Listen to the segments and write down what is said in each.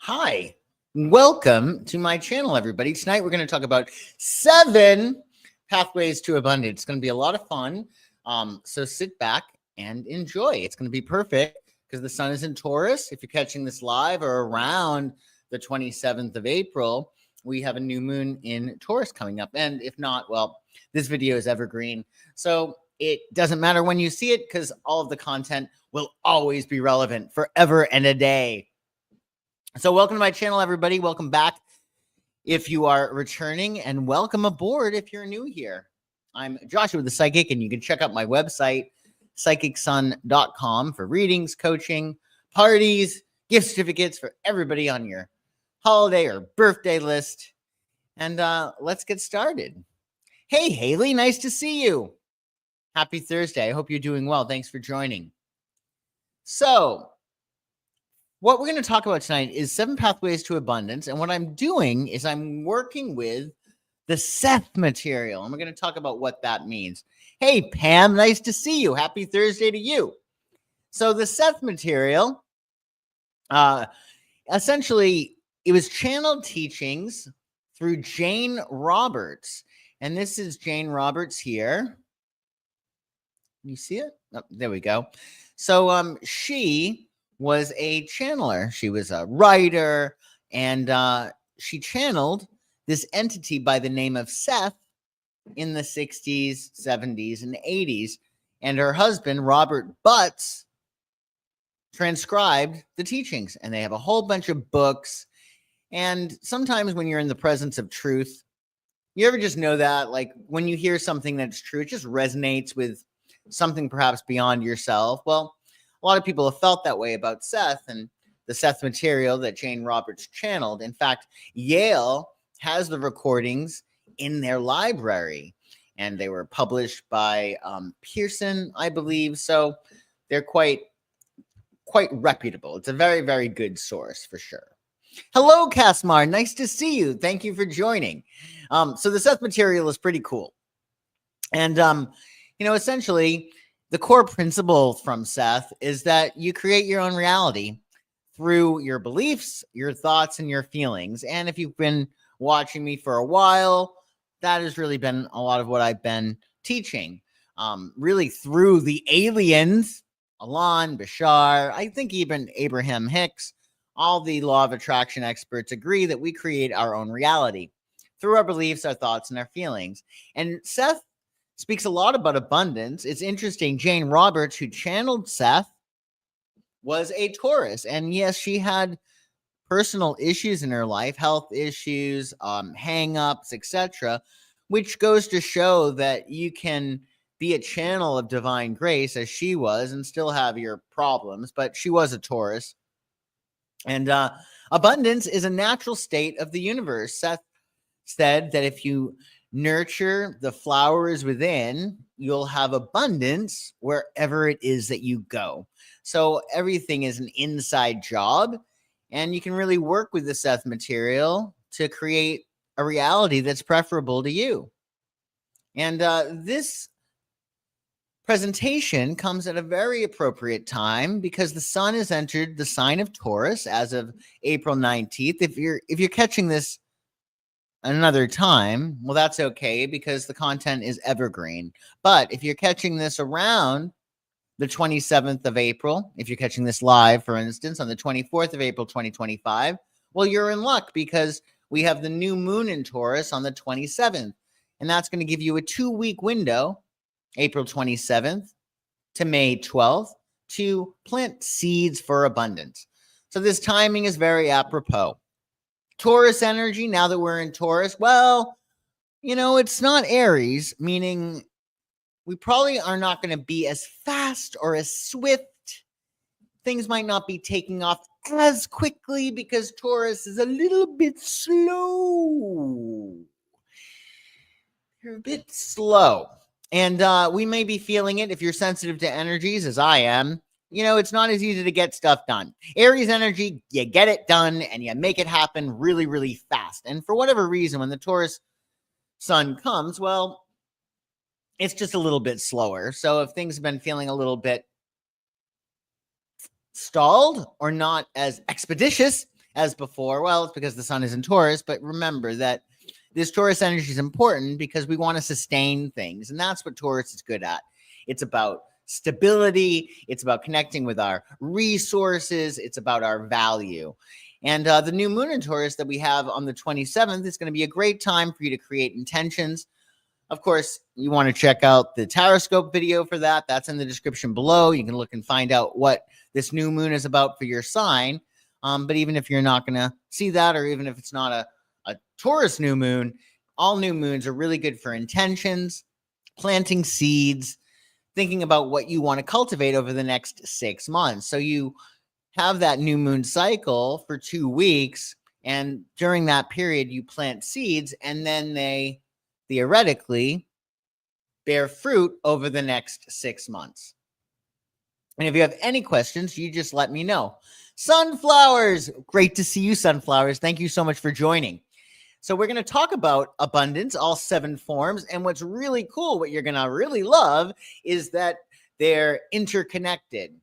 Hi, welcome to my channel, everybody. Tonight we're going to talk about 7 pathways to abundance. It's going to be a lot of fun. So sit back and enjoy. It's going to be perfect because the sun is in Taurus. If you're catching this live or around the 27th of April, we have a new moon in Taurus coming up. And if not, well, this video is evergreen. So it doesn't matter when you see it because all of the content will always be relevant forever and a day. So welcome to my channel, everybody. Welcome back if you are returning, and welcome aboard if you're new here. I'm Joshua the Psychic, and you can check out my website, psychicsun.com, for readings, coaching, parties, gift certificates for everybody on your holiday or birthday list. And let's get started. Hey, Haley, nice to see you. Happy Thursday. I hope you're doing well. Thanks for joining. So, what we're going to talk about tonight is 7 pathways to abundance. And what I'm doing is I'm working with the Seth Material. And we're going to talk about what that means. Hey, Pam, nice to see you. Happy Thursday to you. So the Seth Material, essentially, it was channeled teachings through Jane Roberts. And this is Jane Roberts here. You see it? Oh, there we go. So she was a channeler. She was a writer, and she channeled this entity by the name of Seth in the 60s, 70s, and 80s. And her husband, Robert Butts, transcribed the teachings. And they have a whole bunch of books. And sometimes when you're in the presence of truth, you ever just know that? Like when you hear something that's true, it just resonates with something perhaps beyond yourself. Well, a lot of people have felt that way about Seth and the Seth Material that Jane Roberts channeled. In fact, Yale has the recordings in their library, and they were published by Pearson, I believe. So they're quite reputable. It's a very, very good source for sure. Hello, Casmar. Nice to see you. Thank you for joining. So the Seth Material is pretty cool. And, essentially, the core principle from Seth is that you create your own reality through your beliefs, your thoughts, and your feelings. And if you've been watching me for a while, that has really been a lot of what I've been teaching. Really through the aliens, Alan, Bashar, I think even Abraham Hicks, all the law of attraction experts agree that we create our own reality through our beliefs, our thoughts, and our feelings. And Seth speaks a lot about abundance. It's interesting. Jane Roberts, who channeled Seth, was a Taurus. And yes, she had personal issues in her life, health issues, hang-ups, etc., which goes to show that you can be a channel of divine grace, as she was, and still have your problems. But she was a Taurus. And abundance is a natural state of the universe. Seth said that if you nurture the flowers within, you'll have abundance wherever it is that you go. So everything is an inside job, and you can really work with the Seth Material to create a reality that's preferable to you. And this presentation comes at a very appropriate time because the sun has entered the sign of Taurus as of April 19th. If you're catching this another time, well, that's okay because the content is evergreen. But if you're catching this around the 27th of April, if you're catching this live, for instance, on the 24th of April, 2025, well, you're in luck because we have the new moon in Taurus on the 27th. And that's going to give you a 2-week window, April 27th to May 12th, to plant seeds for abundance. So this timing is very apropos. Taurus energy, now that we're in Taurus, well, it's not Aries, meaning we probably are not going to be as fast or as swift. Things might not be taking off as quickly because Taurus is a little bit slow. You're a bit slow. And we may be feeling it if you're sensitive to energies, as I am. It's not as easy to get stuff done. Aries energy, you get it done and you make it happen really, really fast. And for whatever reason, when the Taurus sun comes, well, it's just a little bit slower. So if things have been feeling a little bit stalled or not as expeditious as before? Well, it's because the sun is in Taurus, but remember that this Taurus energy is important because we want to sustain things, and that's what Taurus is good at. It's about stability. It's about connecting with our resources. It's about our value. And the new moon in Taurus that we have on the 27th is going to be a great time for you to create intentions. Of course, you want to check out the Taroscope video for that. That's in the description below. You can look and find out what this new moon is about for your sign. But even if you're not going to see that, or even if it's not a Taurus new moon, all new moons are really good for intentions, planting seeds, thinking about what you want to cultivate over the next 6 months. So you have that new moon cycle for 2 weeks, and during that period, you plant seeds, and then they theoretically bear fruit over the next 6 months. And if you have any questions, you just let me know. Sunflowers, great to see you, sunflowers. Thank you so much for joining. So we're going to talk about abundance, all 7 forms. And what's really cool, what you're going to really love, is that they're interconnected.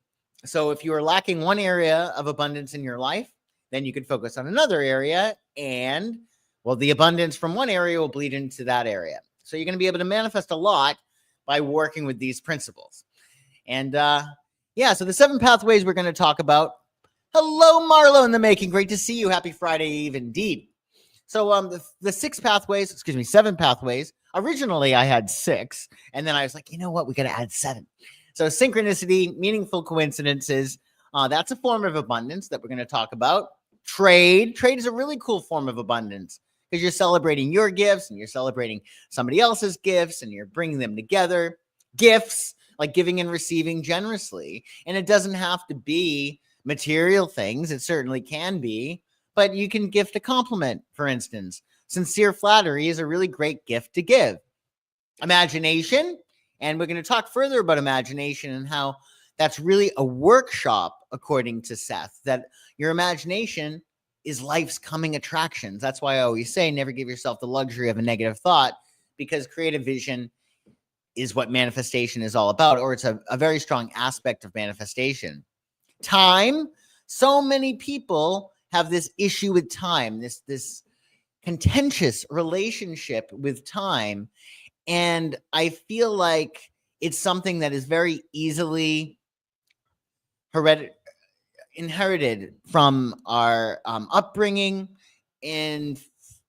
So if you are lacking one area of abundance in your life, then you can focus on another area, and well, the abundance from one area will bleed into that area. So you're going to be able to manifest a lot by working with these principles. And so the 7 pathways we're going to talk about. Hello, Marlo in the making. Great to see you. Happy Friday Eve indeed. So the 7 pathways. Originally, I had 6, and then I was like, you know what? We got to add 7. So synchronicity, meaningful coincidences. That's a form of abundance that we're going to talk about. Trade is a really cool form of abundance because you're celebrating your gifts and you're celebrating somebody else's gifts and you're bringing them together. Gifts, like giving and receiving generously. And it doesn't have to be material things. It certainly can be, but you can gift a compliment, for instance. Sincere flattery is a really great gift to give. Imagination, and we're going to talk further about imagination and how that's really a workshop, according to Seth, that your imagination is life's coming attractions. That's why I always say never give yourself the luxury of a negative thought, because creative vision is what manifestation is all about, or it's a very strong aspect of manifestation. Time. So many people have this issue with time, this contentious relationship with time. And I feel like it's something that is very easily inherited from our upbringing. And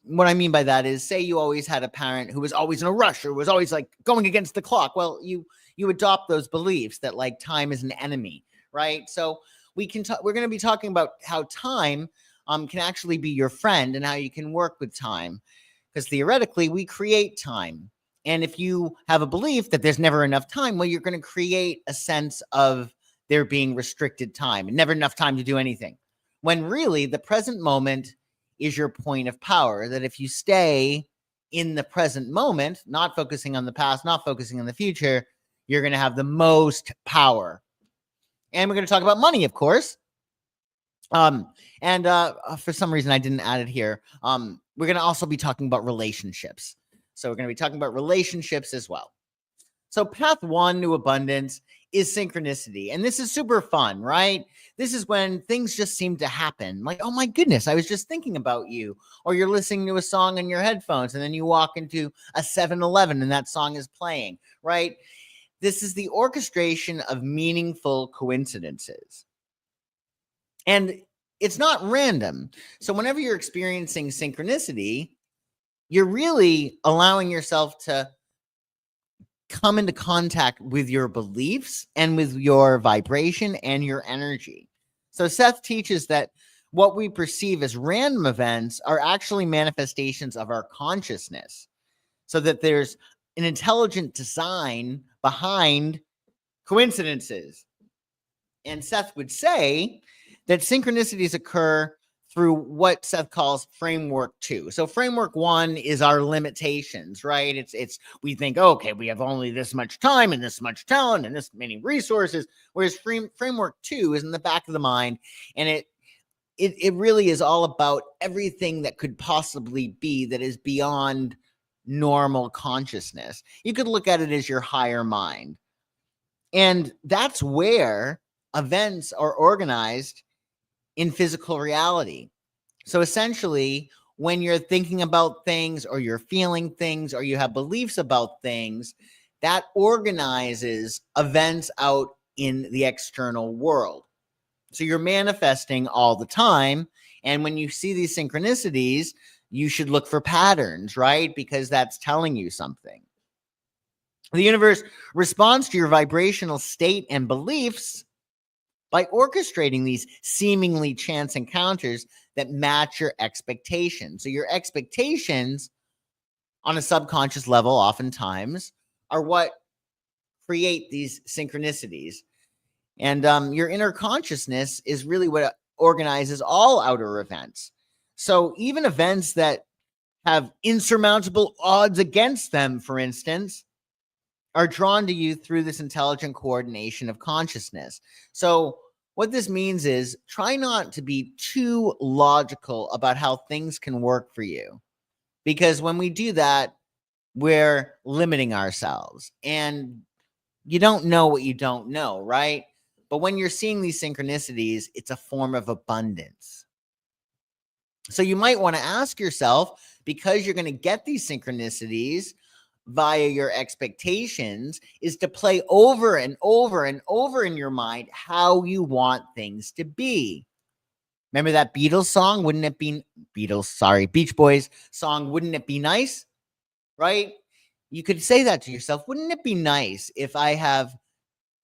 what I mean by that is, say you always had a parent who was always in a rush or was always like going against the clock. Well, you adopt those beliefs that like time is an enemy, right? So we're going to be talking about how time can actually be your friend and how you can work with time, because theoretically we create time. And if you have a belief that there's never enough time, well, you're going to create a sense of there being restricted time and never enough time to do anything, when really the present moment is your point of power. That if you stay in the present moment, not focusing on the past, not focusing on the future, you're going to have the most power. And we're going to talk about money, of course. For some reason I didn't add it here. We're going to also be talking about relationships. So we're going to be talking about relationships as well. So path 1 to abundance is synchronicity. And this is super fun, right? This is when things just seem to happen. Like, oh my goodness, I was just thinking about you. Or you're listening to a song on your headphones and then you walk into a 7-Eleven and that song is playing, right? This is the orchestration of meaningful coincidences. And it's not random. So whenever you're experiencing synchronicity, you're really allowing yourself to come into contact with your beliefs and with your vibration and your energy. So Seth teaches that what we perceive as random events are actually manifestations of our consciousness, so that there's an intelligent design behind coincidences. And Seth would say that synchronicities occur through what Seth calls framework 2. So framework 1 is our limitations, right? It's we think, oh, okay, we have only this much time and this much talent and this many resources, whereas framework 2 is in the back of the mind, and it really is all about everything that could possibly be that is beyond normal consciousness. You could look at it as your higher mind. And that's where events are organized in physical reality. So essentially, when you're thinking about things or you're feeling things or you have beliefs about things, that organizes events out in the external world. So you're manifesting all the time. And when you see these synchronicities, you should look for patterns, right? Because that's telling you something. The universe responds to your vibrational state and beliefs by orchestrating these seemingly chance encounters that match your expectations. So your expectations on a subconscious level oftentimes are what create these synchronicities. And your inner consciousness is really what organizes all outer events. So even events that have insurmountable odds against them, for instance, are drawn to you through this intelligent coordination of consciousness. So what this means is try not to be too logical about how things can work for you. Because when we do that, we're limiting ourselves. And you don't know what you don't know, right? But when you're seeing these synchronicities, it's a form of abundance. So you might want to ask yourself, because you're going to get these synchronicities via your expectations, is to play over and over and over in your mind how you want things to be. Remember that Beatles song? Wouldn't it be Beach Boys song, Wouldn't It Be Nice? Right? You could say that to yourself. Wouldn't it be nice if I have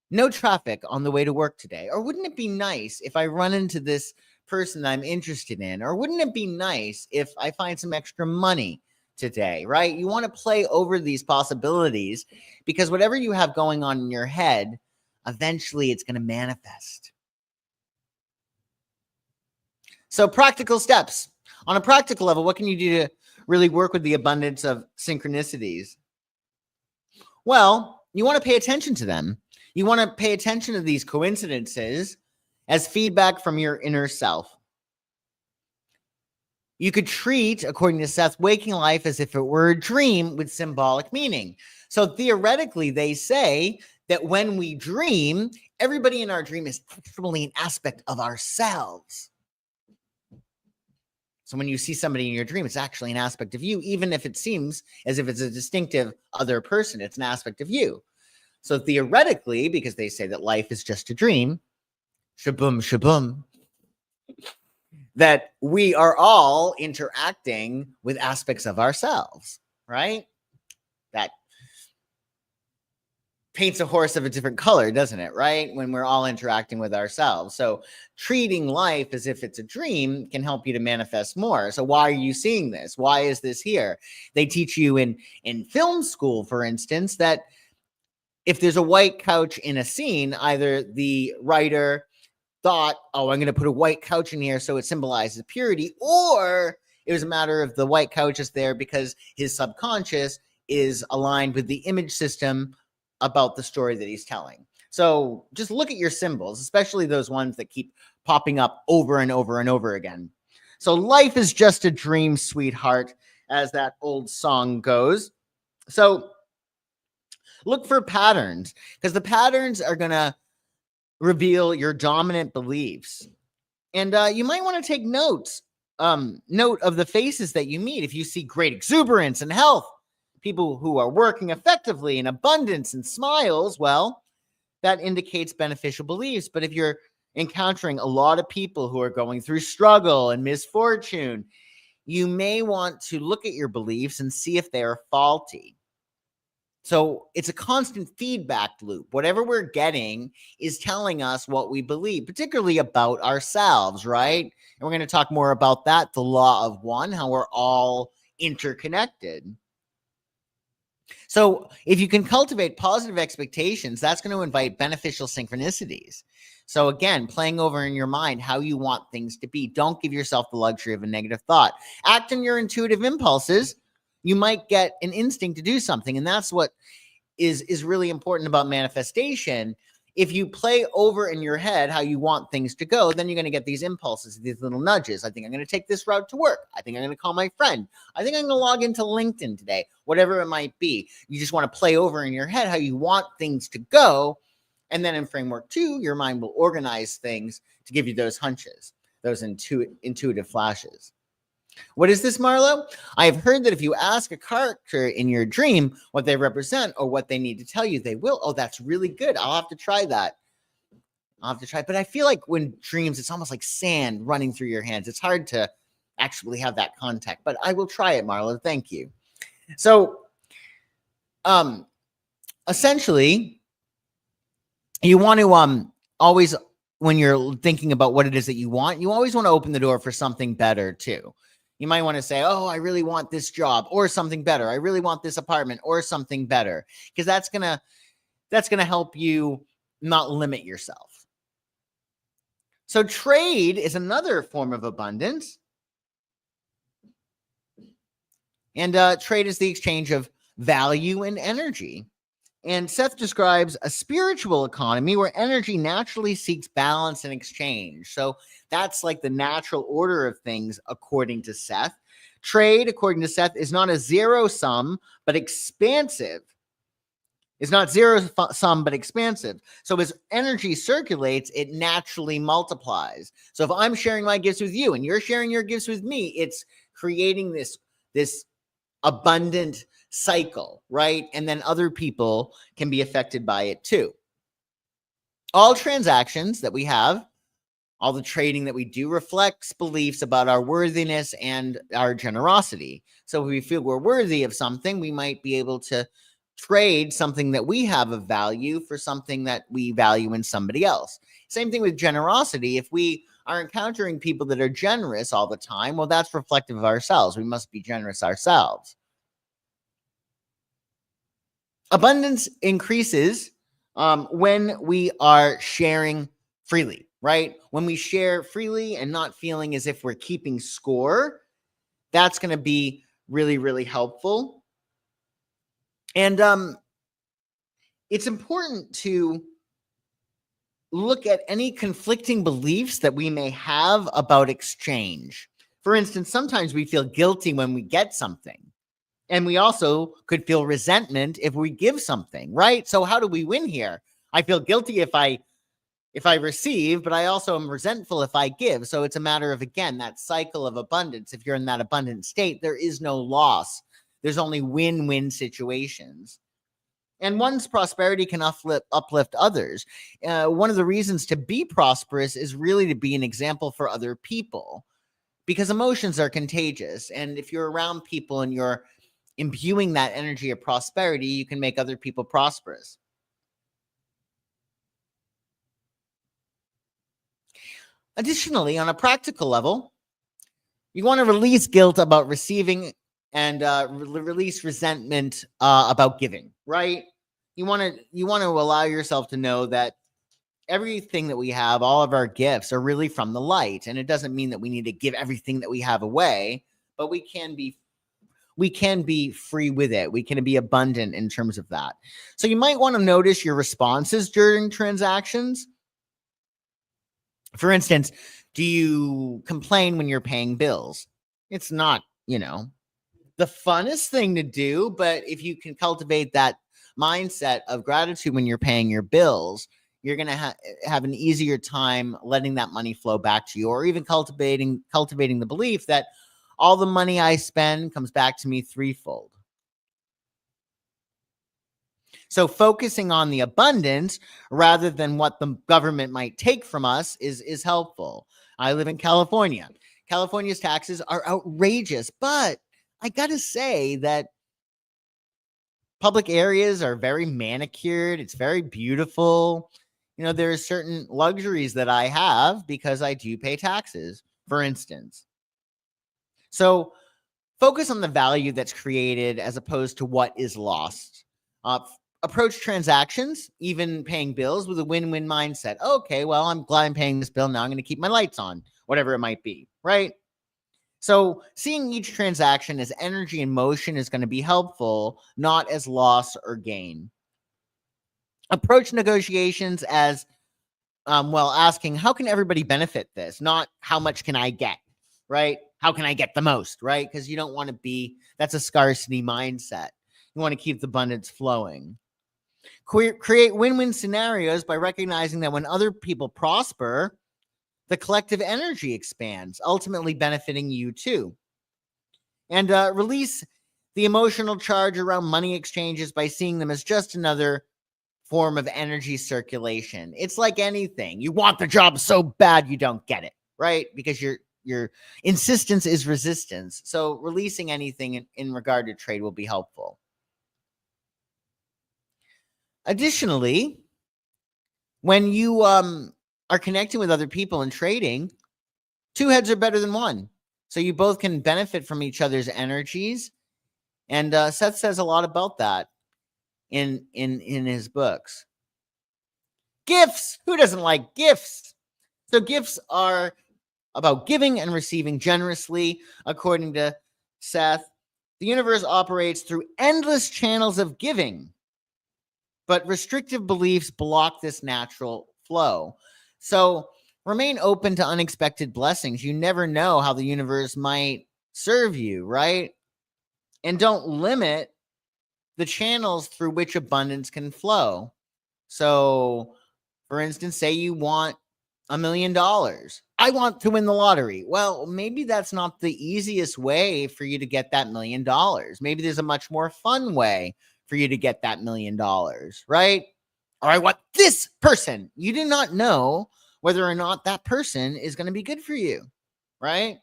no traffic on the way to work today? Or wouldn't it be nice if I run into this person that I'm interested in? Or wouldn't it be nice if I find some extra money today, right? You want to play over these possibilities because whatever you have going on in your head, eventually it's going to manifest. So practical steps. On a practical level, what can you do to really work with the abundance of synchronicities? Well, you want to pay attention to them. You want to pay attention to these coincidences as feedback from your inner self. You could treat, according to Seth, waking life as if it were a dream with symbolic meaning. So theoretically, they say that when we dream, everybody in our dream is actually an aspect of ourselves. So when you see somebody in your dream, it's actually an aspect of you, even if it seems as if it's a distinctive other person, it's an aspect of you. So theoretically, because they say that life is just a dream, shaboom, shaboom, that we are all interacting with aspects of ourselves, right? That paints a horse of a different color, doesn't it, right? When we're all interacting with ourselves. So treating life as if it's a dream can help you to manifest more. So why are you seeing this? Why is this here? They teach you in film school, for instance, that if there's a white couch in a scene, either the writer thought, oh, I'm going to put a white couch in here so it symbolizes purity, or it was a matter of the white couch is there because his subconscious is aligned with the image system about the story that he's telling. So just look at your symbols, especially those ones that keep popping up over and over and over again. So life is just a dream, sweetheart, as that old song goes. So look for patterns, because the patterns are going to reveal your dominant beliefs. And you might want to take note of the faces that you meet. If you see great exuberance and health, people who are working effectively in abundance and smiles, well, that indicates beneficial beliefs. But if you're encountering a lot of people who are going through struggle and misfortune, you may want to look at your beliefs and see if they are faulty. So it's a constant feedback loop. Whatever we're getting is telling us what we believe, particularly about ourselves, right? And we're going to talk more about that, the law of one, how we're all interconnected. So if you can cultivate positive expectations, that's going to invite beneficial synchronicities. So again, playing over in your mind how you want things to be. Don't give yourself the luxury of a negative thought. Act on your intuitive impulses. You might get an instinct to do something, and that's what is really important about manifestation. If you play over in your head how you want things to go, then you're going to get these impulses, these little nudges. I think I'm going to take this route to work. I think I'm going to call my friend. I think I'm going to log into LinkedIn today, whatever it might be. You just want to play over in your head how you want things to go. And then in framework 2, your mind will organize things to give you those hunches. those intuitive flashes. What is this, Marlo? I have heard that if you ask a character in your dream what they represent or what they need to tell you, they will. Oh, that's really good. I'll have to try that. But I feel like when dreams, it's almost like sand running through your hands. It's hard to actually have that contact, but I will try it, Marlo. Thank you. So, essentially, you want to always, when you're thinking about what it is that you always want to open the door for something better too. You might want to say, oh, I really want this job or something better. I really want this apartment or something better, because that's gonna help you not limit yourself. So trade is another form of abundance. And trade is the exchange of value and energy. And Seth describes a spiritual economy where energy naturally seeks balance and exchange. So that's like the natural order of things, according to Seth. Trade, according to Seth, is not a zero sum, but expansive. It's not zero sum, but expansive. So as energy circulates, it naturally multiplies. So if I'm sharing my gifts with you and you're sharing your gifts with me, it's creating this abundant cycle, right? And then other people can be affected by it too. All transactions that we have, all the trading that we do, reflects beliefs about our worthiness and our generosity. So if we feel we're worthy of something, we might be able to trade something that we have of value for something that we value in somebody else. Same thing with generosity. If we are encountering people that are generous all the time, well, that's reflective of ourselves. We must be generous ourselves. Abundance increases when we are sharing freely, right? When we share freely and not feeling as if we're keeping score, that's going to be really, really helpful. And it's important to look at any conflicting beliefs that we may have about exchange. For instance, sometimes we feel guilty when we get something. And we also could feel resentment if we give something, right? So how do we win here? I feel guilty if I receive, but I also am resentful if I give. So it's a matter of, again, that cycle of abundance. If you're in that abundant state, there is no loss. There's only win-win situations. And one's prosperity can uplift others. One of the reasons to be prosperous is really to be an example for other people, because emotions are contagious. And if you're around people and you're imbuing that energy of prosperity, you can make other people prosperous. Additionally, on a practical level, you want to release guilt about receiving and release resentment about giving, right? You want to allow yourself to know that everything that we have, all of our gifts, are really from the light. And it doesn't mean that we need to give everything that we have away, but we can be free with it. We can be abundant in terms of that. So you might want to notice your responses during transactions. For instance, do you complain when you're paying bills? It's not, the funnest thing to do, but if you can cultivate that mindset of gratitude when you're paying your bills, you're going to have an easier time letting that money flow back to you, or even cultivating the belief that all the money I spend comes back to me threefold. So focusing on the abundance rather than what the government might take from us is helpful. I live in California. California's taxes are outrageous, but I got to say that public areas are very manicured. It's very beautiful. There are certain luxuries that I have because I do pay taxes, for instance. So focus on the value that's created as opposed to what is lost. Approach transactions, even paying bills, with a win-win mindset. Okay, well, I'm glad I'm paying this bill. Now I'm going to keep my lights on, whatever it might be, right? So seeing each transaction as energy and motion is going to be helpful, not as loss or gain. Approach negotiations as, asking, how can everybody benefit this? Not how much can I get, right? How can I get the most, right? Because you don't want to that's a scarcity mindset. You want to keep the abundance flowing. Create win-win scenarios by recognizing that when other people prosper, the collective energy expands, ultimately benefiting you too. And release the emotional charge around money exchanges by seeing them as just another form of energy circulation. It's like anything. You want the job so bad you don't get it, right? Because your insistence is resistance. So releasing anything in regard to trade will be helpful. Additionally, when you are connecting with other people and trading, two heads are better than one. So you both can benefit from each other's energies. And Seth says a lot about that in his books. Gifts. Who doesn't like gifts? So gifts are about giving and receiving generously. According to Seth, the universe operates through endless channels of giving, but restrictive beliefs block this natural flow. So remain open to unexpected blessings. You never know how the universe might serve you, right? And don't limit the channels through which abundance can flow. So, for instance, say you want $1 million. I want to win the lottery. Well, maybe that's not the easiest way for you to get that $1 million. Maybe there's a much more fun way for you to get that $1 million, right? Or I want this person. You do not know whether or not that person is going to be good for you, right?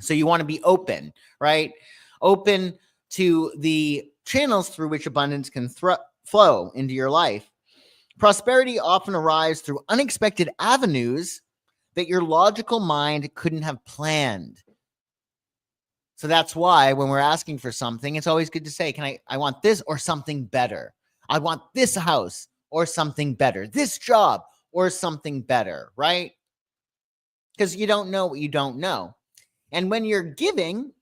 So you want to be open, right? Open to the channels through which abundance can flow into your life. Prosperity often arrives through unexpected avenues that your logical mind couldn't have planned. So that's why when we're asking for something, it's always good to say, I want this or something better. I want this house or something better. This job or something better, right? Because you don't know what you don't know. And when you're giving,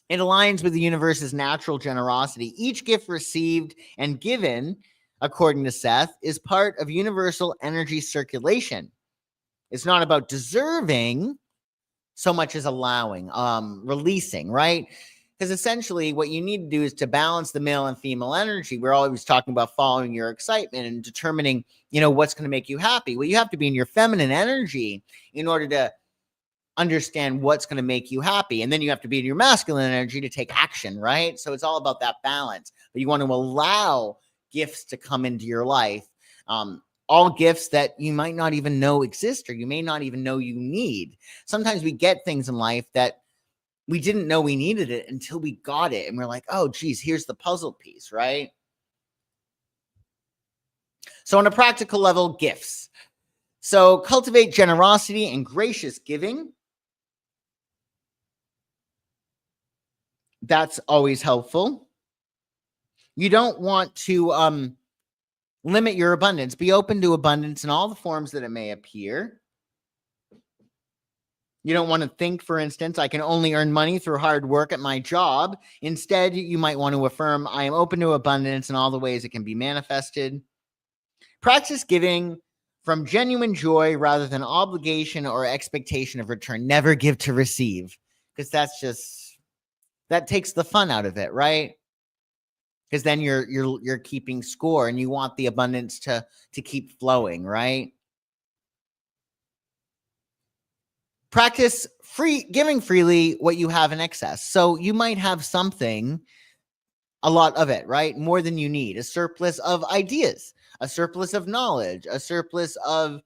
it aligns with the universe's natural generosity. Each gift received and given, according to Seth, is part of universal energy circulation. It's not about deserving so much as allowing, releasing, right? Because essentially what you need to do is to balance the male and female energy. We're always talking about following your excitement and determining, what's going to make you happy. Well, you have to be in your feminine energy in order to understand what's going to make you happy. And then you have to be in your masculine energy to take action, right? So it's all about that balance. But you want to allow gifts to come into your life. All gifts that you might not even know exist or you may not even know you need. Sometimes we get things in life that we didn't know we needed it until we got it. And we're like, oh, geez, here's the puzzle piece, right? So on a practical level, gifts. So cultivate generosity and gracious giving. That's always helpful. You don't want to limit your abundance. Be open to abundance in all the forms that it may appear. You don't want to think, for instance, I can only earn money through hard work at my job. Instead, you might want to affirm, I am open to abundance in all the ways it can be manifested. Practice giving from genuine joy rather than obligation or expectation of return. Never give to receive, because that takes the fun out of it, right? Because then you're keeping score and you want the abundance to keep flowing, right? Practice giving freely what you have in excess. So you might have something, a lot of it, right? More than you need, a surplus of ideas, a surplus of knowledge, a surplus of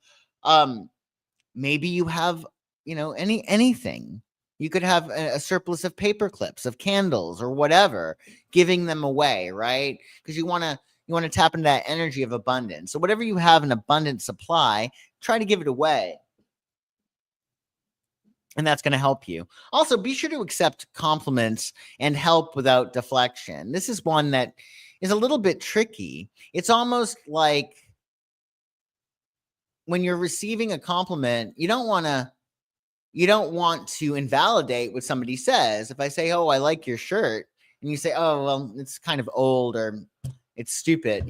maybe you have, anything. You could have a surplus of paper clips, of candles or whatever, giving them away, right? Because you want to tap into that energy of abundance. So whatever you have an abundant supply, try to give it away. And that's going to help you. Also, be sure to accept compliments and help without deflection. This is one that is a little bit tricky. It's almost like when you're receiving a compliment, you don't want to invalidate what somebody says. If I say, oh, I like your shirt, and you say, oh, well, it's kind of old or it's stupid.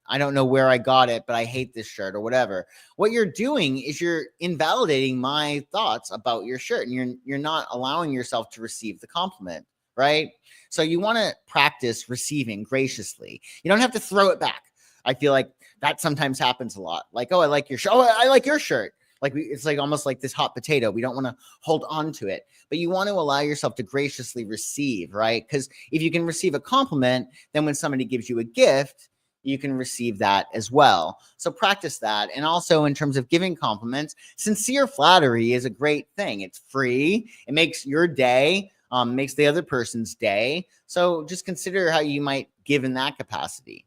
I don't know where I got it, but I hate this shirt or whatever. What you're doing is you're invalidating my thoughts about your shirt, and you're not allowing yourself to receive the compliment, right? So you want to practice receiving graciously. You don't have to throw it back. I feel like That sometimes happens a lot. Like, oh, I like your shirt. Oh, I like your shirt. Like it's like almost like this hot potato. We don't want to hold on to it, but you want to allow yourself to graciously receive, right? Because if you can receive a compliment, then when somebody gives you a gift, you can receive that as well. So practice that. And also in terms of giving compliments, sincere flattery is a great thing. It's free. It makes your day, makes the other person's day. So just consider how you might give in that capacity.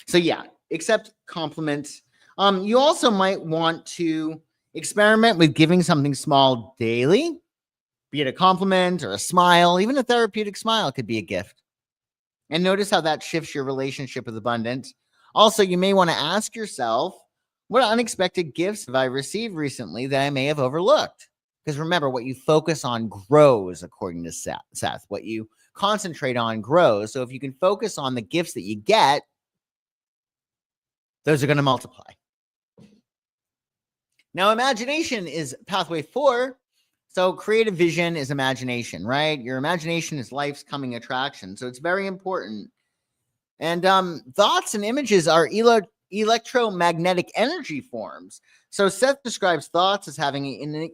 So yeah, accept compliments. You also might want to experiment with giving something small daily, be it a compliment or a smile. Even a therapeutic smile could be a gift. And notice how that shifts your relationship with abundance. Also, you may want to ask yourself, what unexpected gifts have I received recently that I may have overlooked? Because remember, what you focus on grows, according to Seth. What you concentrate on grows. So if you can focus on the gifts that you get, those are going to multiply. Now, imagination is pathway 4. So creative vision is imagination, right? Your imagination is life's coming attraction. So it's very important. And thoughts and images are electromagnetic energy forms. So Seth describes thoughts as having an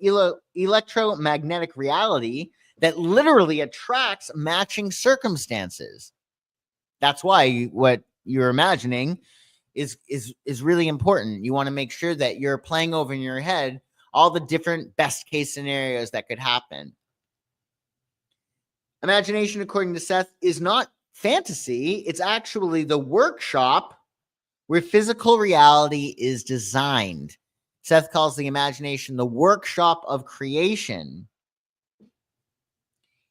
electromagnetic reality that literally attracts matching circumstances. That's why what you're imagining is really important. You want to make sure that you're playing over in your head all the different best case scenarios that could happen. Imagination, according to Seth, is not fantasy. It's actually the workshop where physical reality is designed. Seth calls the imagination the workshop of creation.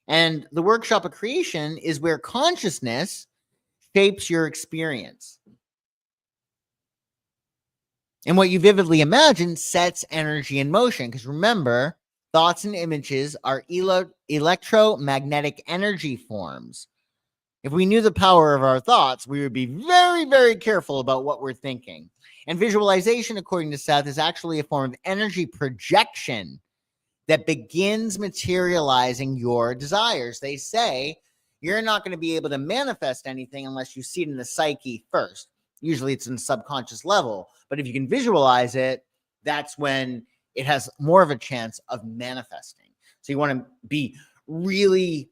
And the workshop of creation is where consciousness shapes your experience. And what you vividly imagine sets energy in motion. Because remember, thoughts and images are electromagnetic energy forms. If we knew the power of our thoughts, we would be very, very careful about what we're thinking. And visualization, according to Seth, is actually a form of energy projection that begins materializing your desires. They say you're not going to be able to manifest anything unless you see it in the psyche first. Usually it's in the subconscious level. But if you can visualize it, that's when it has more of a chance of manifesting. So you want to be really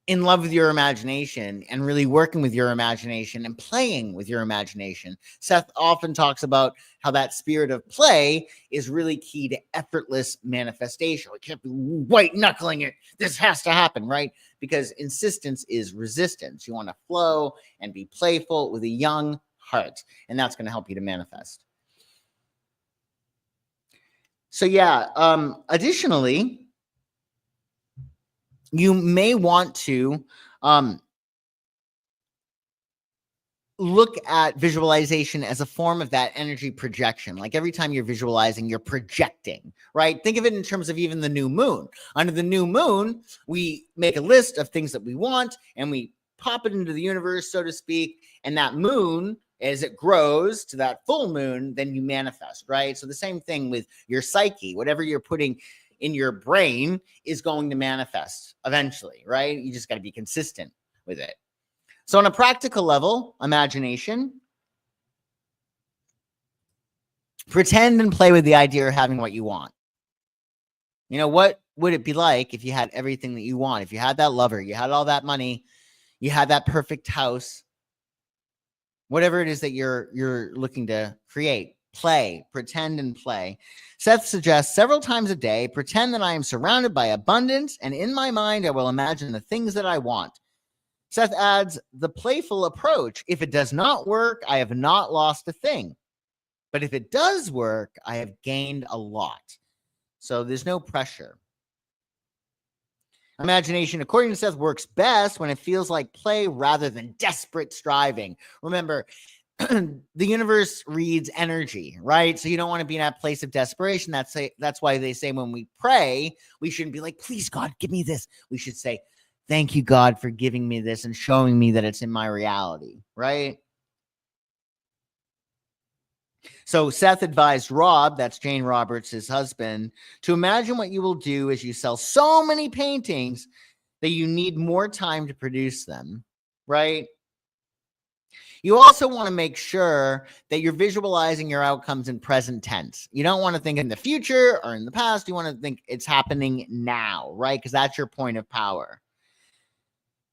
in love with your imagination and really working with your imagination and playing with your imagination. Seth often talks about how that spirit of play is really key to effortless manifestation. We can't be white knuckling it. This has to happen, right? Because insistence is resistance. You want to flow and be playful with a young heart, and that's going to help you to manifest. So yeah, additionally, you may want to look at visualization as a form of that energy projection. Like every time you're visualizing, you're projecting, right? Think of it in terms of even the new moon. Under the new moon, we make a list of things that we want and we pop it into the universe, so to speak. And that moon, as it grows to that full moon, then you manifest, right? So the same thing with your psyche. Whatever you're putting in your brain is going to manifest eventually, right? You just got to be consistent with it. So on a practical level, imagination, pretend and play with the idea of having what you want. You know, what would it be like if you had everything that you want? If you had that lover, you had all that money, you had that perfect house, whatever it is that you're looking to create. Play, pretend and play. Seth suggests several times a day, pretend that I am surrounded by abundance, and in my mind, I will imagine the things that I want. Seth adds the playful approach. If it does not work, I have not lost a thing. But if it does work, I have gained a lot. So there's no pressure. Imagination, according to Seth, works best when it feels like play rather than desperate striving. Remember, the universe reads energy, right? So you don't want to be in that place of desperation. That's why they say when we pray, we shouldn't be like, please, God, give me this. We should say, thank you, God, for giving me this and showing me that it's in my reality, right? So Seth advised Rob, that's Jane Roberts, his husband, to imagine what you will do as you sell so many paintings that you need more time to produce them, right? You also want to make sure that you're visualizing your outcomes in present tense. You don't want to think in the future or in the past. You want to think it's happening now, right? Because that's your point of power.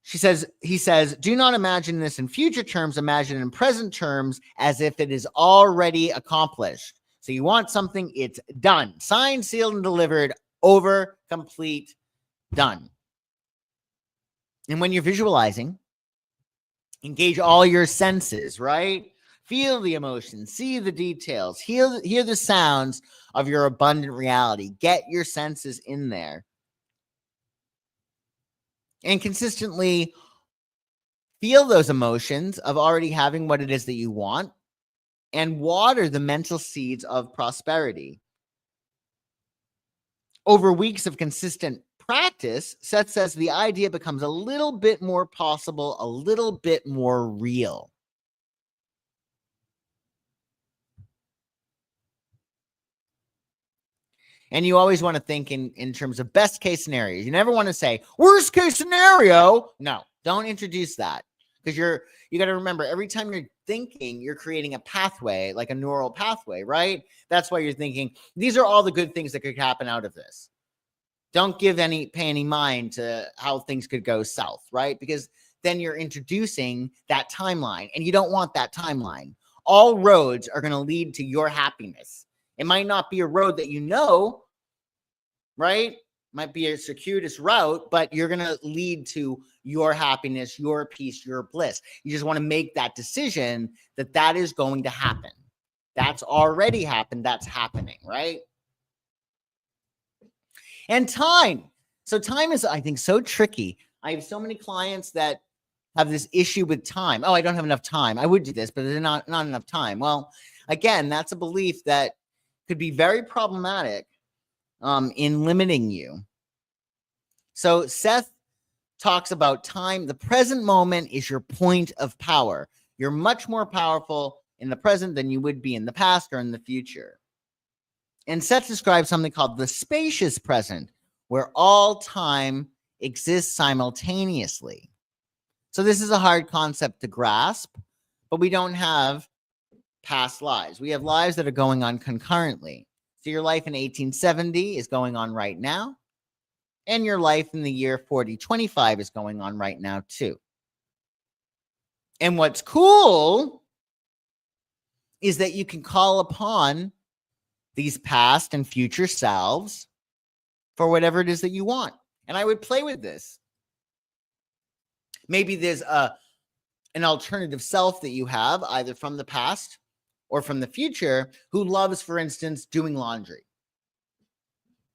He says, do not imagine this in future terms, imagine in present terms as if it is already accomplished. So you want something, it's done. Signed, sealed, and delivered, over, complete, done. And when you're visualizing, engage all your senses, right? Feel the emotions, see the details, hear the sounds of your abundant reality. Get your senses in there. And consistently feel those emotions of already having what it is that you want and water the mental seeds of prosperity. Over weeks of consistent practice, Seth says the idea becomes a little bit more possible, a little bit more real. And you always want to think in terms of best case scenarios. You never want to say worst case scenario. No, don't introduce that, because you got to remember, every time you're thinking, you're creating a pathway, like a neural pathway, right? That's why you're thinking these are all the good things that could happen out of this. Don't pay any mind to how things could go south, right? Because then you're introducing that timeline, and you don't want that timeline. All roads are going to lead to your happiness. It might not be a road that you know, right? Might be a circuitous route, but you're going to lead to your happiness, your peace, your bliss. You just want to make that decision that is going to happen. That's already happened. That's happening, right? And time. So time is, I think, so tricky. I have so many clients that have this issue with time. Oh, I don't have enough time. I would do this, but there's not enough time. Well, again, that's a belief that could be very problematic in limiting you. So Seth talks about time. The present moment is your point of power. You're much more powerful in the present than you would be in the past or in the future. And Seth describes something called the spacious present, where all time exists simultaneously. So this is a hard concept to grasp, but we don't have past lives. We have lives that are going on concurrently. So your life in 1870 is going on right now, and your life in the year 4025 is going on right now too. And what's cool is that you can call upon these past and future selves for whatever it is that you want. And I would play with this. Maybe there's an alternative self that you have, either from the past or from the future, who loves, for instance, doing laundry.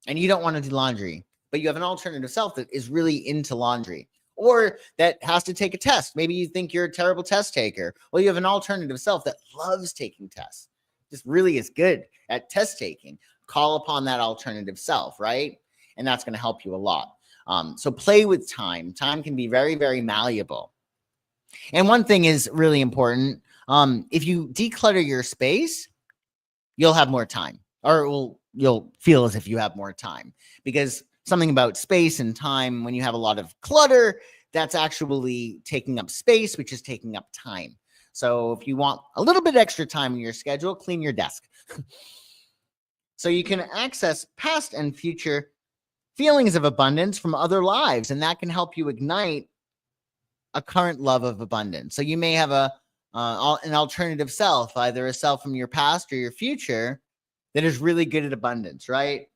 And you don't want to do laundry, but you have an alternative self that is really into laundry, or that has to take a test. Maybe you think you're a terrible test taker. Well, you have an alternative self that loves taking tests, just really is good at test taking. Call upon that alternative self, right? And that's going to help you a lot. So play with time. Time can be very, very malleable. And one thing is really important. If you declutter your space, you'll have more time, or you'll feel as if you have more time, because something about space and time, when you have a lot of clutter, that's actually taking up space, which is taking up time. So if you want a little bit extra time in your schedule, clean your desk. So you can access past and future feelings of abundance from other lives, and that can help you ignite a current love of abundance. So you may have an alternative self, either a self from your past or your future, that is really good at abundance, right?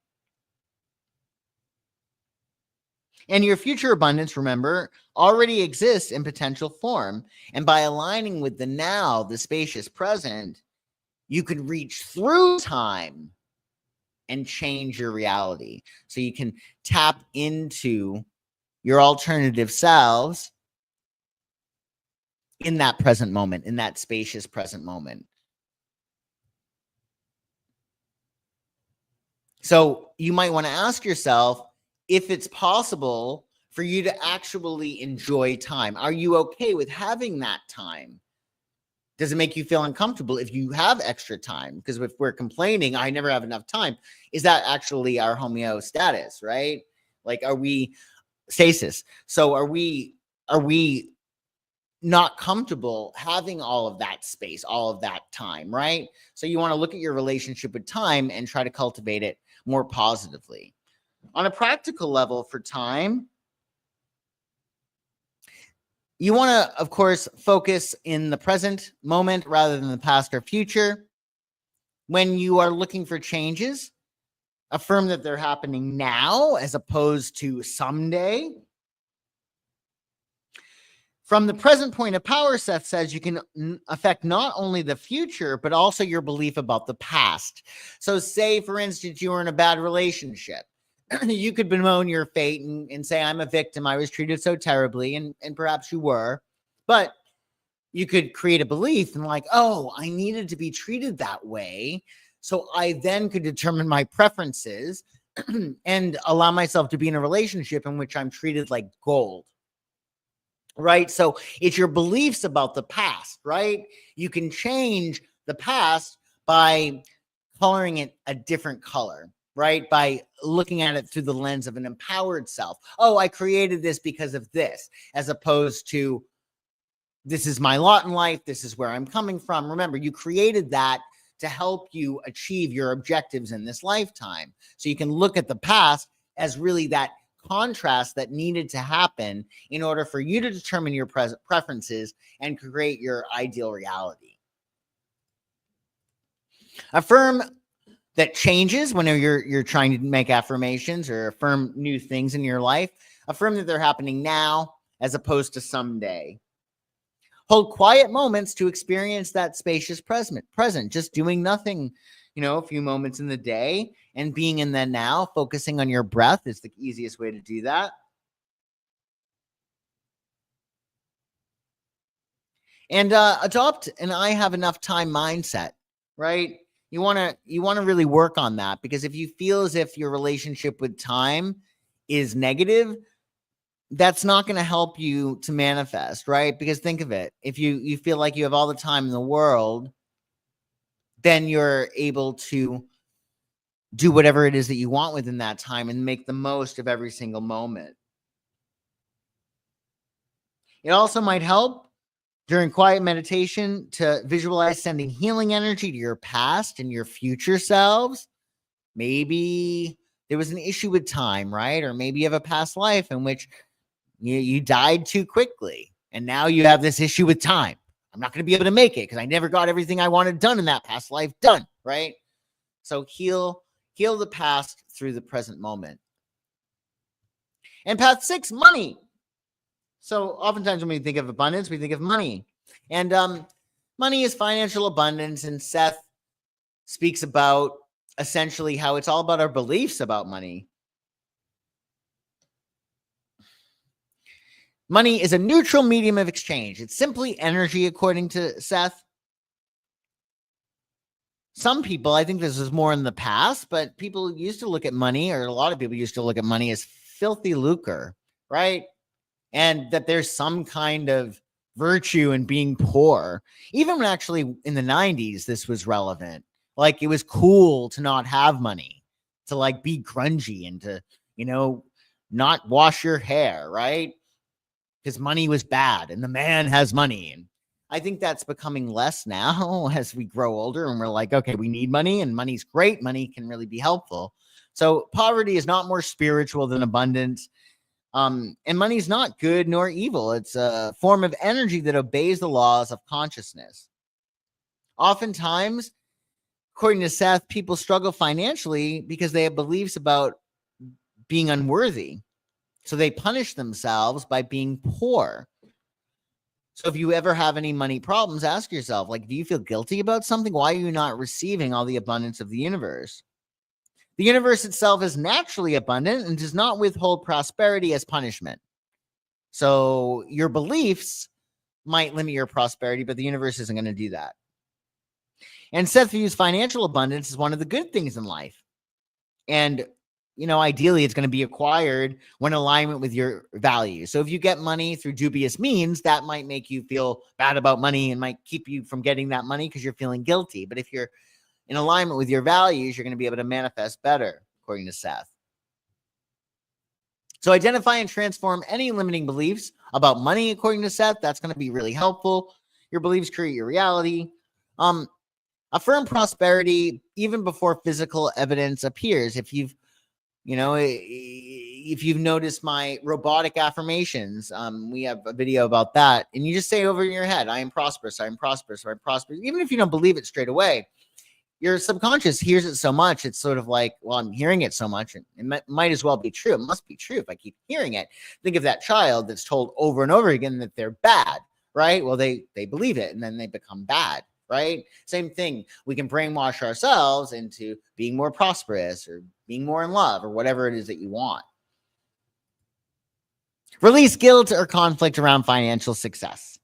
And your future abundance, remember, already exists in potential form. And by aligning with the now, the spacious present, you could reach through time and change your reality. So you can tap into your alternative selves in that present moment, in that spacious present moment. So you might want to ask yourself if it's possible for you to actually enjoy time. Are you okay with having that time? Does it make you feel uncomfortable if you have extra time? Because if we're complaining, I never have enough time, is that actually our homeostasis, right? Like, are we stasis? So are we not comfortable having all of that space, all of that time, right? So you want to look at your relationship with time and try to cultivate it more positively. On a practical level for time, you want to, of course, focus in the present moment rather than the past or future. When you are looking for changes, affirm that they're happening now as opposed to someday. From the present point of power, Seth says, you can affect not only the future, but also your belief about the past. So say, for instance, you were in a bad relationship. You could bemoan your fate and say, I'm a victim. I was treated so terribly. And perhaps you were. But you could create a belief and like, oh, I needed to be treated that way. So I then could determine my preferences and allow myself to be in a relationship in which I'm treated like gold. Right? So it's your beliefs about the past, right? You can change the past by coloring it a different color, right? By looking at it through the lens of an empowered self. Oh, I created this because of this, as opposed to this is my lot in life. This is where I'm coming from. Remember, you created that to help you achieve your objectives in this lifetime. So you can look at the past as really that contrast that needed to happen in order for you to determine your preferences and create your ideal reality. Affirm that changes whenever you're trying to make affirmations or affirm new things in your life. Affirm that they're happening now as opposed to someday. Hold quiet moments to experience that spacious present, just doing nothing, a few moments in the day and being in the now, focusing on your breath is the easiest way to do that. And adopt an I have enough time mindset, right? You want to really work on that, because if you feel as if your relationship with time is negative, that's not going to help you to manifest, right? Because think of it. If you feel like you have all the time in the world, then you're able to do whatever it is that you want within that time and make the most of every single moment. It also might help during quiet meditation to visualize sending healing energy to your past and your future selves. Maybe there was an issue with time, right? Or maybe you have a past life in which you died too quickly, and now you have this issue with time. I'm not going to be able to make it because I never got everything I wanted done in that past life done, right? So heal the past through the present moment. And path 6, money. So oftentimes when we think of abundance, we think of money. And money is financial abundance. And Seth speaks about essentially how it's all about our beliefs about money. Money is a neutral medium of exchange. It's simply energy, according to Seth. Some people, I think this was more in the past, but people used to look at money, or a lot of people used to look at money as filthy lucre, right? And that there's some kind of virtue in being poor. Even when actually in the 90s, this was relevant. Like, it was cool to not have money, to like be grungy and to, not wash your hair, right? Because money was bad and the man has money. And I think that's becoming less now as we grow older and we're like, okay, we need money and money's great. Money can really be helpful. So poverty is not more spiritual than abundance. And money's not good nor evil. It's a form of energy that obeys the laws of consciousness. Oftentimes, according to Seth, people struggle financially because they have beliefs about being unworthy. So they punish themselves by being poor. So if you ever have any money problems, ask yourself, like, do you feel guilty about something? Why are you not receiving all the abundance of the universe? The universe itself is naturally abundant and does not withhold prosperity as punishment. So your beliefs might limit your prosperity, but the universe isn't going to do that. And Seth views financial abundance as one of the good things in life. And ideally, it's going to be acquired when in alignment with your values. So if you get money through dubious means, that might make you feel bad about money and might keep you from getting that money because you're feeling guilty. But if you're in alignment with your values, you're going to be able to manifest better, according to Seth. So identify and transform any limiting beliefs about money, according to Seth. That's going to be really helpful. Your beliefs create your reality. Affirm prosperity even before physical evidence appears. If you've noticed my robotic affirmations, we have a video about that, and you just say it over in your head, I am prosperous, I am prosperous, I am prosperous. Even if you don't believe it straight away, your subconscious hears it so much, it's sort of like, well, I'm hearing it so much, and it might as well be true. It must be true if I keep hearing it. Think of that child that's told over and over again that they're bad, right? Well, they believe it, and then they become bad. Right? Same thing. We can brainwash ourselves into being more prosperous or being more in love or whatever it is that you want. Release guilt or conflict around financial success.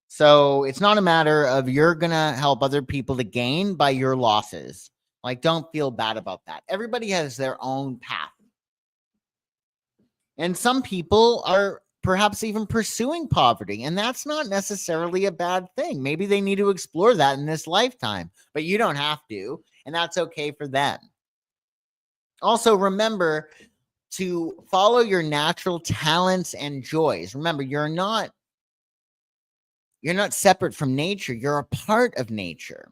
So it's not a matter of you're going to help other people to gain by your losses. Like, don't feel bad about that. Everybody has their own path. And some people are perhaps even pursuing poverty, and that's not necessarily a bad thing. Maybe they need to explore that in this lifetime, but you don't have to, and that's okay for them. Also, remember to follow your natural talents and joys. Remember, you're not separate from nature. You're a part of nature.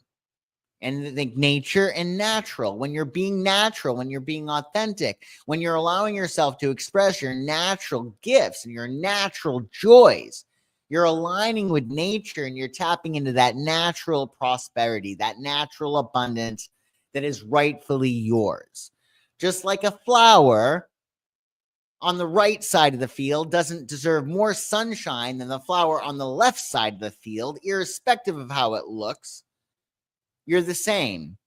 And think nature and natural. When you're being natural, when you're being authentic, when you're allowing yourself to express your natural gifts and your natural joys, you're aligning with nature and you're tapping into that natural prosperity, that natural abundance that is rightfully yours. Just like a flower on the right side of the field doesn't deserve more sunshine than the flower on the left side of the field, irrespective of how it looks. You're the same.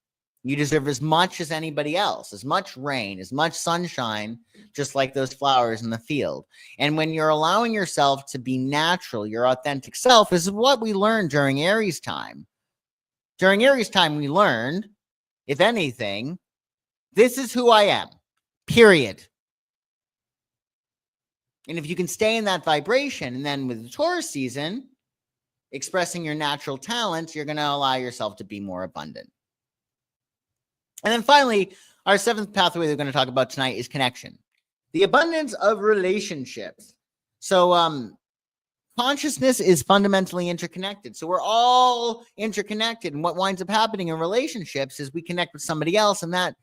You deserve as much as anybody else, as much rain, as much sunshine, just like those flowers in the field. And when you're allowing yourself to be natural, your authentic self, is what we learned during Aries time. During Aries time, we learned, if anything, this is who I am, period. And if you can stay in that vibration, and then with the Taurus season, expressing your natural talents, you're going to allow yourself to be more abundant. And then finally, our seventh pathway we're going to talk about tonight is connection. The abundance of relationships. So consciousness is fundamentally interconnected. So we're all interconnected. And what winds up happening in relationships is we connect with somebody else, and that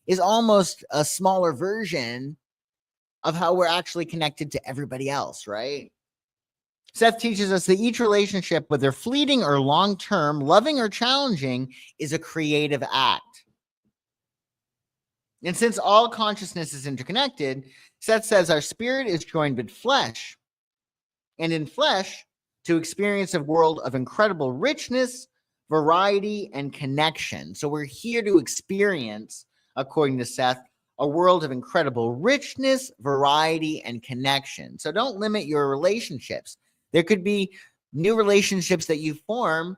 is almost a smaller version of how we're actually connected to everybody else, right? Seth teaches us that each relationship, whether fleeting or long-term, loving or challenging, is a creative act. And since all consciousness is interconnected, Seth says our spirit is joined with flesh, and in flesh to experience a world of incredible richness, variety, and connection. So we're here to experience, according to Seth, a world of incredible richness, variety, and connection. So don't limit your relationships. There could be new relationships that you form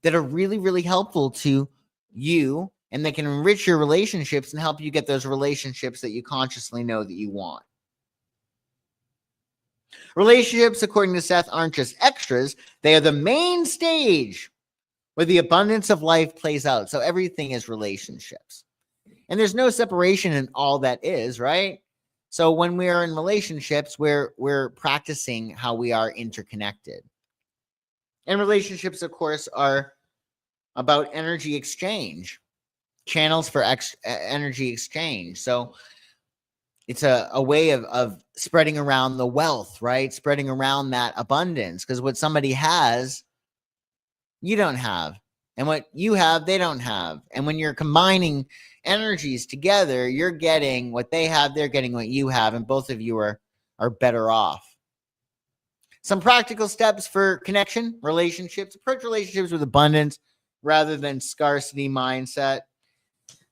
that are really, really helpful to you, and they can enrich your relationships and help you get those relationships that you consciously know that you want. Relationships, according to Seth, aren't just extras. They are the main stage where the abundance of life plays out. So everything is relationships. And there's no separation in all that is, right? So when we are in relationships, we're practicing how we are interconnected. And relationships, of course, are about energy exchange, channels for energy exchange. So it's a way of spreading around the wealth, right? Spreading around that abundance, because what somebody has, you don't have. And what you have, they don't have. And when you're combining energies together, you're getting what they have, they're getting what you have, and both of you are better off. Some practical steps for connection, relationships. Approach relationships with abundance rather than scarcity mindset.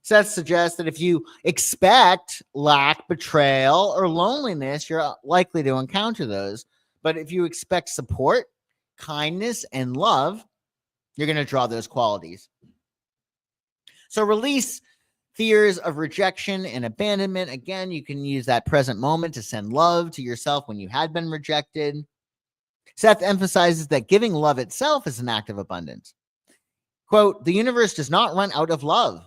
Seth suggests that if you expect lack, betrayal, or loneliness, you're likely to encounter those. But if you expect support, kindness, and love, you're going to draw those qualities. So release fears of rejection and abandonment. Again, you can use that present moment to send love to yourself when you had been rejected. Seth emphasizes that giving love itself is an act of abundance. Quote, the universe does not run out of love.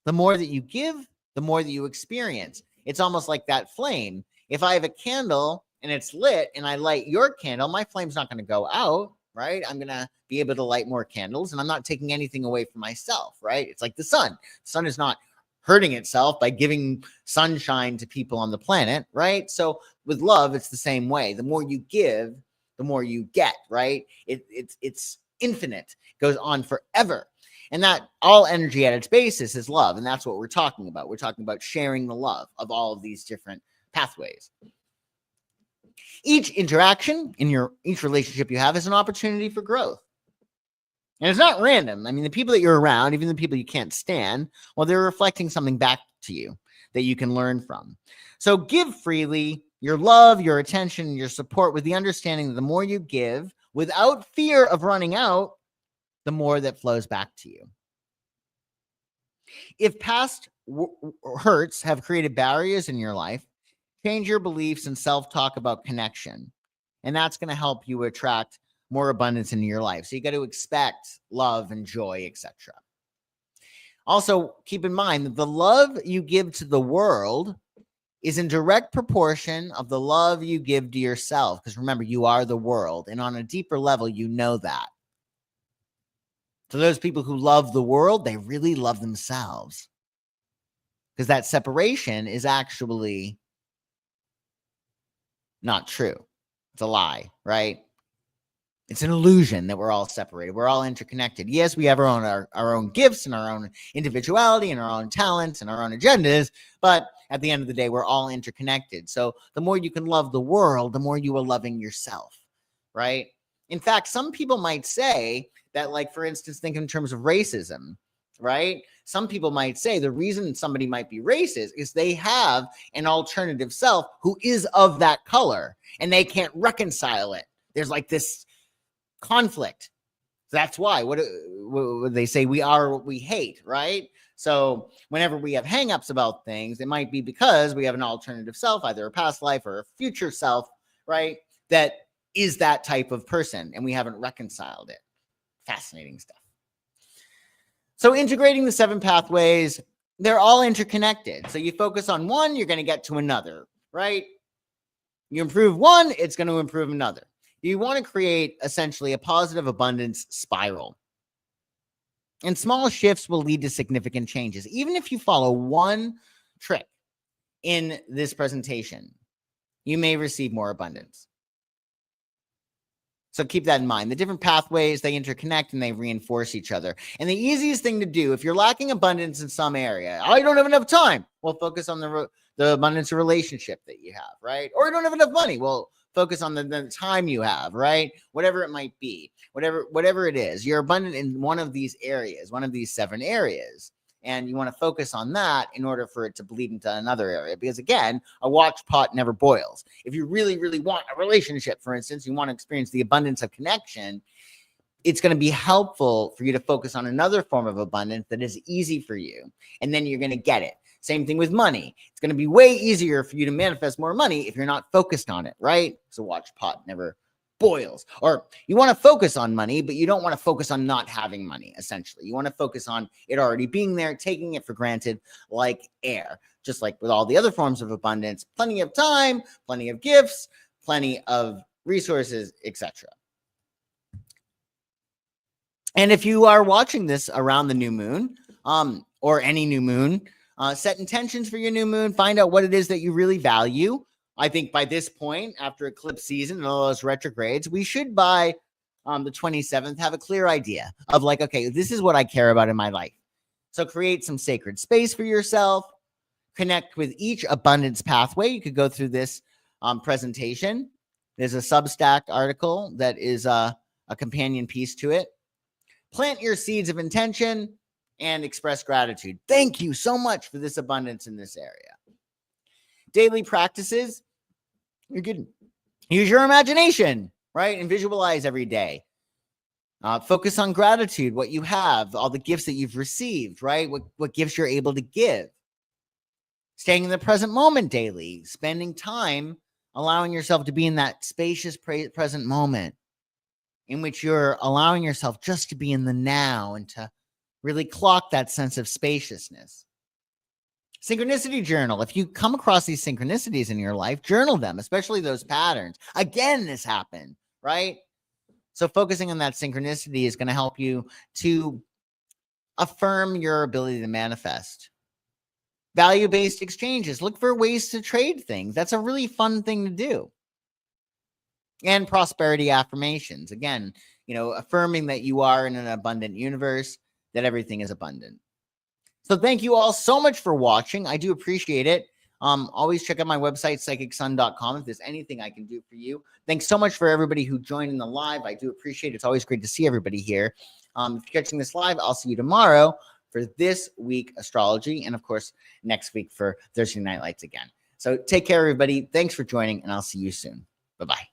The more that you give, the more that you experience. It's almost like that flame. If I have a candle and it's lit and I light your candle, my flame's not going to go out, right? I'm going to be able to light more candles, and I'm not taking anything away from myself, right? It's like the sun. The sun is not hurting itself by giving sunshine to people on the planet, right? So with love, it's the same way. The more you give, the more you get, right? It's infinite, it goes on forever. And that all energy at its basis is love. And that's what we're talking about. We're talking about sharing the love of all of these different pathways. Each interaction in each relationship you have is an opportunity for growth. And it's not random. I mean, the people that you're around, even the people you can't stand, well, they're reflecting something back to you that you can learn from. So give freely your love, your attention, your support, with the understanding that the more you give without fear of running out, the more that flows back to you. If past hurts have created barriers in your life, change your beliefs and self-talk about connection. And that's going to help you attract more abundance into your life. So you got to expect love and joy, etc. Also, keep in mind that the love you give to the world is in direct proportion of the love you give to yourself. Because remember, you are the world. And on a deeper level, you know that. So those people who love the world, they really love themselves. Because that separation is actually not true. It's a lie, right? It's an illusion that we're all separated. We're all interconnected. Yes, we have our own gifts and our own individuality and our own talents and our own agendas, but at the end of the day, we're all interconnected. So the more you can love the world, the more you are loving yourself, right? In fact, some people might say that, like, for instance, think in terms of racism, right? Some people might say the reason somebody might be racist is they have an alternative self who is of that color and they can't reconcile it. There's like this conflict. That's why. What they say, we are what we hate, right? So whenever we have hangups about things, it might be because we have an alternative self, either a past life or a future self, right? That is that type of person, and we haven't reconciled it. Fascinating stuff. So integrating the 7 pathways, they're all interconnected. So you focus on one, you're going to get to another, right? You improve one, it's going to improve another. You want to create essentially a positive abundance spiral. And small shifts will lead to significant changes. Even if you follow one trick in this presentation, you may receive more abundance. So keep that in mind. The different pathways, they interconnect and they reinforce each other. And the easiest thing to do, if you're lacking abundance in some area, I don't have enough time. Well, focus on the abundance of relationship that you have, right? Or you don't have enough money. Well, focus on the time you have, right? Whatever it might be, whatever it is, you're abundant in one of these areas, one of these 7 areas. And you want to focus on that in order for it to bleed into another area. Because again, a watch pot never boils. If you really, really want a relationship, for instance, you want to experience the abundance of connection, it's going to be helpful for you to focus on another form of abundance that is easy for you. And then you're going to get it. Same thing with money. It's going to be way easier for you to manifest more money if you're not focused on it, right? So watch pot never boils. Or you want to focus on money, but you don't want to focus on not having money, essentially. You want to focus on it already being there, taking it for granted like air. Just like with all the other forms of abundance, plenty of time, plenty of gifts, plenty of resources, etc. And if you are watching this around the new moon, or any new moon, set intentions for your new moon, find out what it is that you really value. I think by this point, after eclipse season and all those retrogrades, we should by the 27th have a clear idea of like, okay, this is what I care about in my life. So create some sacred space for yourself, connect with each abundance pathway. You could go through this presentation. There's a Substack article that is a companion piece to it. Plant your seeds of intention and express gratitude. Thank you so much for this abundance in this area. Daily practices, you can use your imagination, right? And visualize every day. Focus on gratitude, what you have, all the gifts that you've received, right? What gifts you're able to give. Staying in the present moment daily, spending time allowing yourself to be in that spacious present moment in which you're allowing yourself just to be in the now and to really clock that sense of spaciousness. Synchronicity journal. If you come across these synchronicities in your life, journal them, especially those patterns. Again, this happened, right? So focusing on that synchronicity is going to help you to affirm your ability to manifest. Value-based exchanges. Look for ways to trade things. That's a really fun thing to do. And prosperity affirmations. Again, affirming that you are in an abundant universe, that everything is abundant. So thank you all so much for watching. I do appreciate it. Always check out my website, psychicsun.com, if there's anything I can do for you. Thanks so much for everybody who joined in the live. I do appreciate it. It's always great to see everybody here. If you're catching this live, I'll see you tomorrow for this week astrology, and of course next week for Thursday Night Lights again. So take care, everybody. Thanks for joining, and I'll see you soon. Bye-bye.